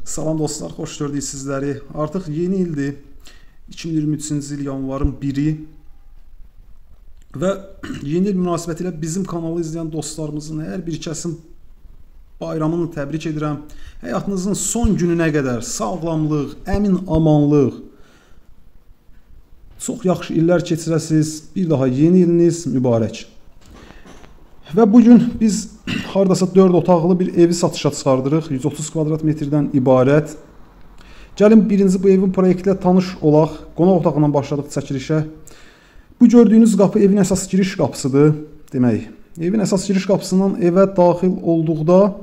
Salam dostlar, xoş gördük sizləri. Artıq yeni ildir. 2023-cü il yanvarın 1-i və yeni il münasibətilə bizim kanalı izləyən dostlarımızın hər bir kəsin bayramını təbrik edirəm. Həyatınızın son gününə qədər sağlamlıq, əmin amanlıq, çox yaxşı illər keçirəsiniz. Bir daha yeni iliniz mübarək. Və bugün biz hardasa 4 otaqlı bir evi satışa çıxardırıq. 130 kvadrat metrdən ibarət. Gəlin birinci bu evin proyektlə tanış olaq. Qonaq otağından başladıq çəkilişə. Bu gördüyünüz qapı evin əsas giriş qapısıdır. Demək, evin əsas giriş qapısından evə daxil olduqda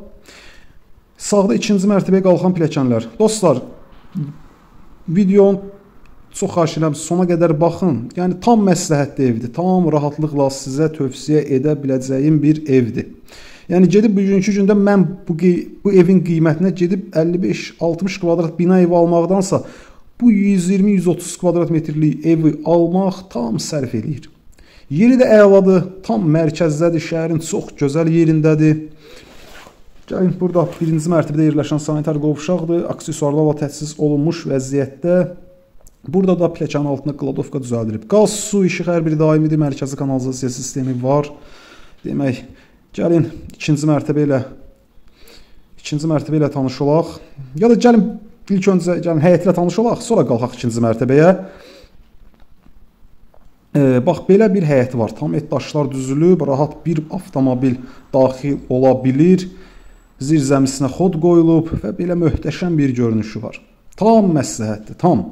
sağda ikinci mərtəbəyə qalxan pilləkənlər. Dostlar, videonun çox xahiş edirəm, sona qədər baxın. Yəni tam məsləhətli evdir. Tam rahatlıqla sizə tövsiyə edə biləcəyim bir evdir. Yəni gedib bugünkü gündə mən bu evin qiymətinə gedib 55-60 kvadrat bina evi almaqdansa bu 120-130 kvadrat metrlik evi almaq tam sərf eləyir. Yeri də əladır, tam mərkəzdədir, şəhərin çox gözəl yerindədir. Gəlin, burada birinci mərtəbədə yerləşən sanitar qovşaqdır, aksesuarlarla təchiz olunmuş vəziyyətdə. Burada da pilləkənin altında kladovka düzəldilib. Qaz, su, işıq hər biri daimidir, mərkəzi kanalizasiya sistemi var. Demək, gəlin ikinci mərtəbə ilə tanış olaq. Ya da gəlin ilk öncə həyət ilə tanış olaq, sonra qalxaq ikinci mərtəbəyə. Bax, belə bir həyəti var. Tam et daşlar düzülüb, rahat bir avtomobil daxil ola bilir. Zirzəmisinə xod qoyulub və belə möhtəşəm bir görünüşü var. Tam məsləhətdir, tam.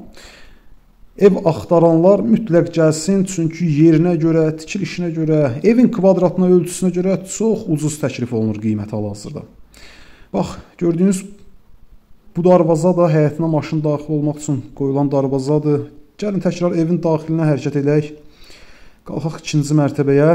Ev axtaranlar mütləq gəlsin, çünki yerinə görə, tikilişinə görə, evin kvadratına, ölçüsünə görə çox ucuz təklif olunur qiyməti hal-hazırda. Bax, gördüyünüz bu darvaza da həyətinə maşın daxil olmaq üçün qoyulan darvazadır. Gəlin təkrar evin daxilinə hərəkət edək. Qalxaq ikinci mərtəbəyə.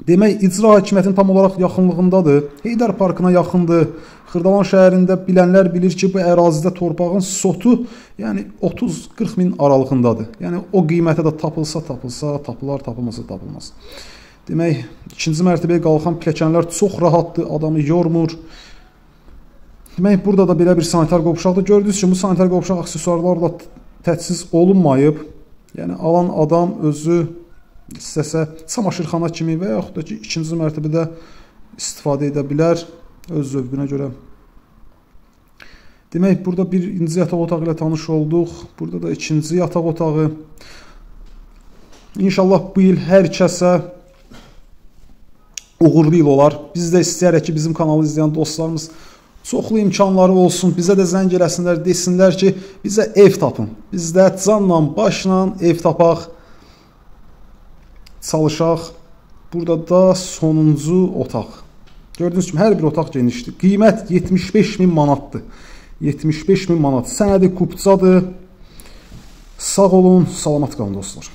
Demək, icra hakimiyyətinin tam olaraq yaxınlığındadır. Heydər Parkına yaxındır. Xırdalan şəhərində bilənlər bilir ki, bu ərazidə torpağın sotu 30-40 min aralığındadır. Yəni, o qiymətə də tapılar, tapılmasa tapılmaz. Demək, ikinci mərtəbəyə qalxan pilləkənlər çox rahatdır, adamı yormur. Demək, burada da belə bir sanitar qovşaqdır. Gördünüz ki, bu sanitar qovşaq aksesuarlarla təchiz olunmayıb. Yəni, alan adam özü istəsə çamaşırxana kimi və yaxud da ki, ikinci mərtəbədə istifadə edə bilər öz zövqünə görə. Demək, burada birinci yataq otağı ilə tanış olduq. Burada da ikinci yataq otağı. İnşallah bu il hər kəsə uğurlu il olar. Biz də istəyərək ki, bizim kanalı izləyən dostlarımız çoxlu imkanları olsun. Bizə də zəng eləsinlər, desinlər ki, bizə ev tapın. Biz də canla, başla ev tapaq, çalışaq. Burada da sonuncu otaq. Gördüyünüz kimi hər bir otaq genişdir. Qiymət 75 min manatdır. 75 min manat. Sənədi kupçadır. Sağ olun, salamat qalın dostlar.